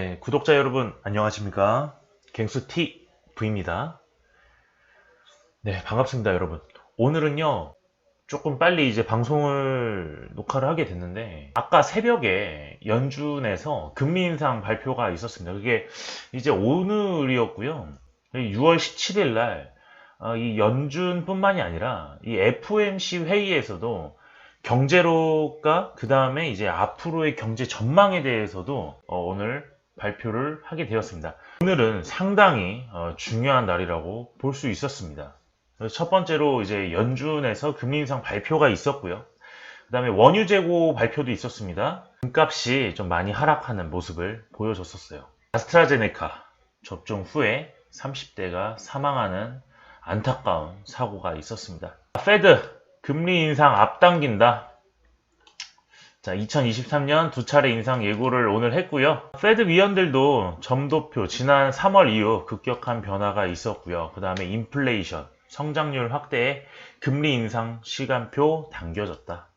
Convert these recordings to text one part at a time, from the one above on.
네, 구독자 여러분 안녕하십니까? 갱수티 V입니다. 네, 반갑습니다, 여러분. 오늘은요, 조금 빨리 이제 방송을 녹화를 하게 됐는데, 아까 새벽에 연준에서 금리 인상 발표가 있었습니다. 그게 이제 오늘이었고요. 6월 17일 날, 이 연준뿐만이 아니라 이 FOMC 회의에서도 경제로가 그 다음에 이제 앞으로의 경제 전망에 대해서도 오늘 발표를 하게 되었습니다. 오늘은 상당히 중요한 날이라고 볼 수 있었습니다. 첫 번째로 이제 연준에서 금리 인상 발표가 있었고요. 그 다음에 원유 재고 발표도 있었습니다. 금값이 좀 많이 하락하는 모습을 보여줬었어요. 아스트라제네카 접종 후에 30대가 사망하는 안타까운 사고가 있었습니다. 페드 금리 인상 앞당긴다. 자, 2023년 두 차례 인상 예고를 오늘 했고요. 페드 위원들도 점도표 지난 3월 이후 급격한 변화가 있었고요. 그 다음에 인플레이션, 성장률 확대에 금리 인상 시간표 당겨졌다.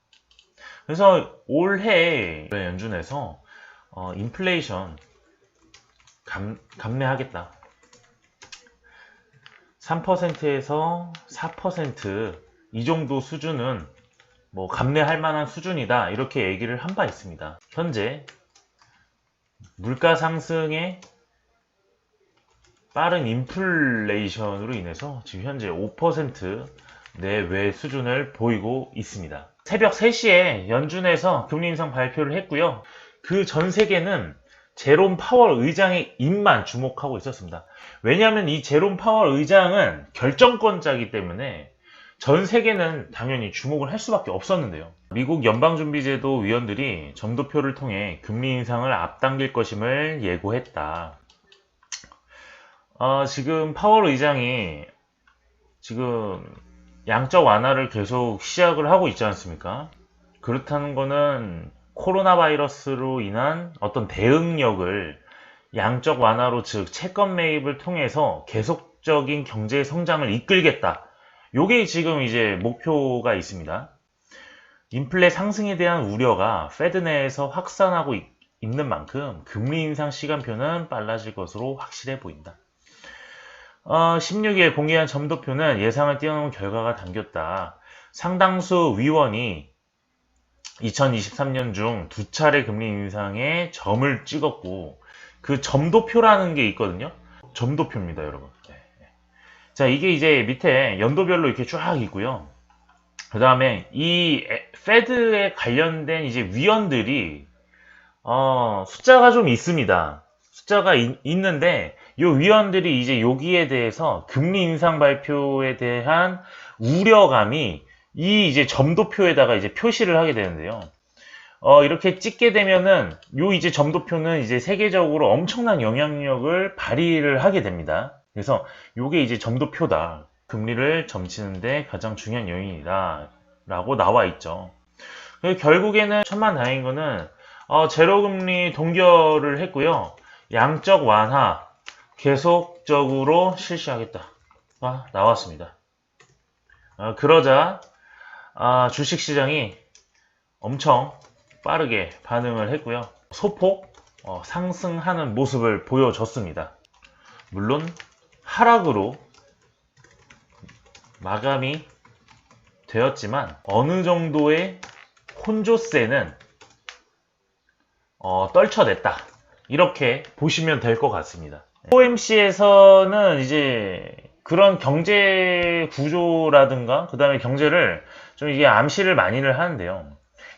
그래서 올해 연준에서 인플레이션 감내하겠다. 3%에서 4% 이 정도 수준은 뭐 감내할 만한 수준이다, 이렇게 얘기를 한 바 있습니다. 현재 물가 상승의 빠른 인플레이션으로 인해서 지금 현재 5% 내외 수준을 보이고 있습니다. 새벽 3시에 연준에서 금리 인상 발표를 했고요. 그 전 세계는 제롬 파월 의장의 입만 주목하고 있었습니다. 왜냐하면 이 제롬 파월 의장은 결정권자이기 때문에 전 세계는 당연히 주목을 할 수밖에 없었는데요. 미국 연방준비제도 위원들이 점도표를 통해 금리 인상을 앞당길 것임을 예고했다. 지금 파월 의장이 지금 양적 완화를 계속 시작을 하고 있지 않습니까? 그렇다는 거는 코로나 바이러스로 인한 어떤 대응력을 양적 완화로, 즉 채권 매입을 통해서 계속적인 경제 성장을 이끌겠다. 요게 지금 이제 목표가 있습니다. 인플레 상승에 대한 우려가 페드 내에서 확산하고 있는 만큼 금리 인상 시간표는 빨라질 것으로 확실해 보인다. 16일 공개한 점도표는 예상을 뛰어넘은 결과가 담겼다. 상당수 위원이 2023년 중 두 차례 금리 인상에 점을 찍었고, 그 점도표라는 게 있거든요. 점도표입니다, 여러분. 자, 이게 이제 밑에 연도별로 이렇게 쫙 있고요. 그 다음에 이 페드에 관련된 이제 위원들이 숫자가 좀 있습니다. 숫자가 있는데 이 위원들이 이제 여기에 대해서 금리 인상 발표에 대한 우려감이 이 이제 점도표에다가 이제 표시를 하게 되는데요. 이렇게 찍게 되면은 요 이제 점도표는 이제 세계적으로 엄청난 영향력을 발휘를 하게 됩니다. 그래서 요게 이제 점도표다. 금리를 점치는데 가장 중요한 요인이다 라고 나와 있죠. 결국에는 천만다행인 거는 제로금리 동결을 했고요. 양적 완화 계속적으로 실시하겠다가 나왔습니다. 그러자 주식시장이 엄청 빠르게 반응을 했고요. 소폭 상승하는 모습을 보여줬습니다. 물론 하락으로 마감이 되었지만 어느 정도의 혼조세는 떨쳐냈다, 이렇게 보시면 될 것 같습니다. FOMC에서는 이제 그런 경제 구조라든가 그 다음에 경제를 좀 이게 암시를 많이를 하는데요.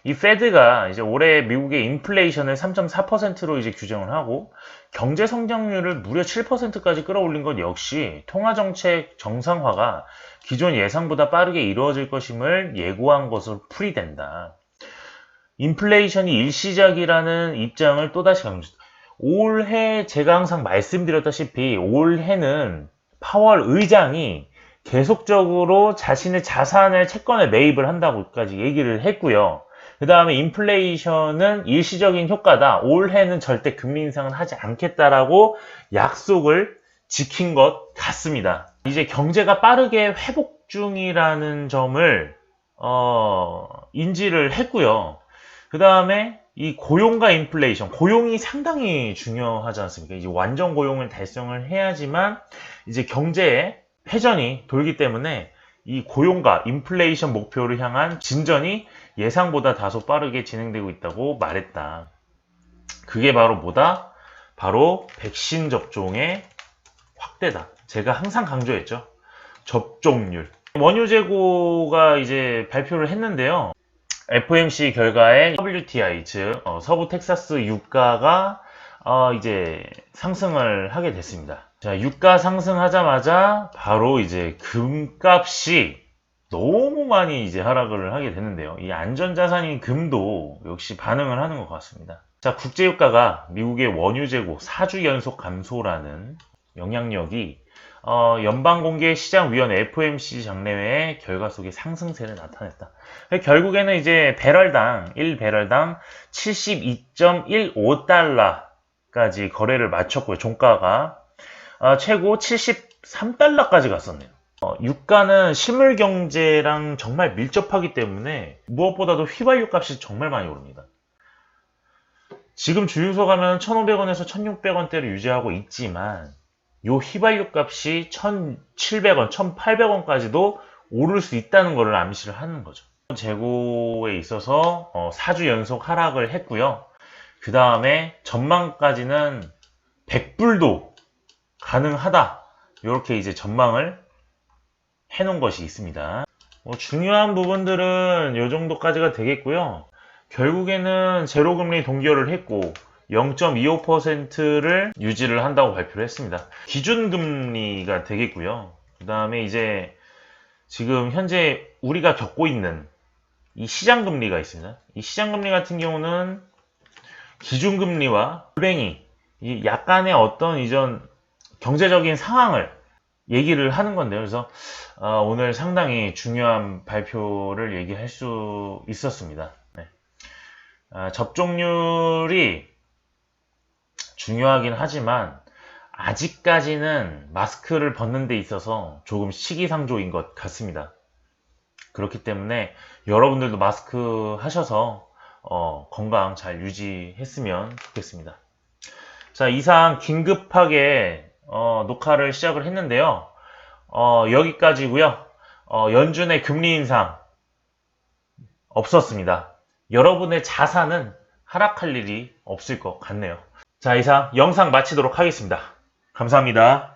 이 페드가 이제 올해 미국의 인플레이션을 3.4%로 이제 규정을 하고 경제 성장률을 무려 7%까지 끌어올린 것 역시 통화정책 정상화가 기존 예상보다 빠르게 이루어질 것임을 예고한 것으로 풀이된다. 인플레이션이 일시적이라는 입장을 또다시 강조했다. 올해 제가 항상 말씀드렸다시피 올해는 파월 의장이 계속적으로 자신의 자산을 채권에 매입을 한다고까지 얘기를 했고요. 그 다음에 인플레이션은 일시적인 효과다. 올해는 절대 금리 인상은 하지 않겠다라고 약속을 지킨 것 같습니다. 이제 경제가 빠르게 회복 중이라는 점을 인지를 했고요. 그 다음에 이 고용과 인플레이션, 고용이 상당히 중요하지 않습니까? 이제 완전 고용을 달성을 해야지만 이제 경제에 회전이 돌기 때문에 이 고용과 인플레이션 목표를 향한 진전이 예상보다 다소 빠르게 진행되고 있다고 말했다. 그게 바로 뭐다? 바로 백신 접종의 확대다. 제가 항상 강조했죠. 접종률. 원유 재고가 이제 발표를 했는데요. FOMC 결과에 WTI, 즉 서부 텍사스 유가가 이제 상승을 하게 됐습니다. 자, 유가 상승하자마자 바로 이제 금값이 너무 많이 이제 하락을 하게 되는데요. 이 안전자산인 금도 역시 반응을 하는 것 같습니다. 자, 국제유가가 미국의 원유 재고 4주 연속 감소라는 영향력이 연방공개시장위원회 FOMC 장내외의 결과 속에 상승세를 나타냈다. 결국에는 이제 배럴당 1배럴당 72.15달러까지 거래를 마쳤고요. 종가가 최고 73달러까지 갔었네요. 유가는 실물 경제랑 정말 밀접하기 때문에 무엇보다도 휘발유 값이 정말 많이 오릅니다. 지금 주유소 가면 1,500원에서 1,600원대를 유지하고 있지만 요 휘발유 값이 1,700원, 1,800원까지도 오를 수 있다는 것을 암시를 하는 거죠. 재고에 있어서 4주 연속 하락을 했고요. 그 다음에 전망까지는 100불도 가능하다. 이렇게 이제 전망을 해놓은 것이 있습니다. 중요한 부분들은 이 정도까지가 되겠고요. 결국에는 제로금리 동결을 했고 0.25%를 유지를 한다고 발표를 했습니다. 기준금리가 되겠고요. 그 다음에 이제 지금 현재 우리가 겪고 있는 이 시장금리가 있습니다. 이 시장금리 같은 경우는 기준금리와 골뱅이 약간의 어떤 이전 경제적인 상황을 얘기를 하는 건데요. 그래서 오늘 상당히 중요한 발표를 얘기할 수 있었습니다. 네. 접종률이 중요하긴 하지만 아직까지는 마스크를 벗는 데 있어서 조금 시기상조인 것 같습니다. 그렇기 때문에 여러분들도 마스크 하셔서 건강 잘 유지했으면 좋겠습니다. 자, 이상 긴급하게 녹화를 시작을 했는데요. 여기까지고요. 연준의 금리 인상 없었습니다. 여러분의 자산은 하락할 일이 없을 것 같네요. 자, 이상 영상 마치도록 하겠습니다. 감사합니다.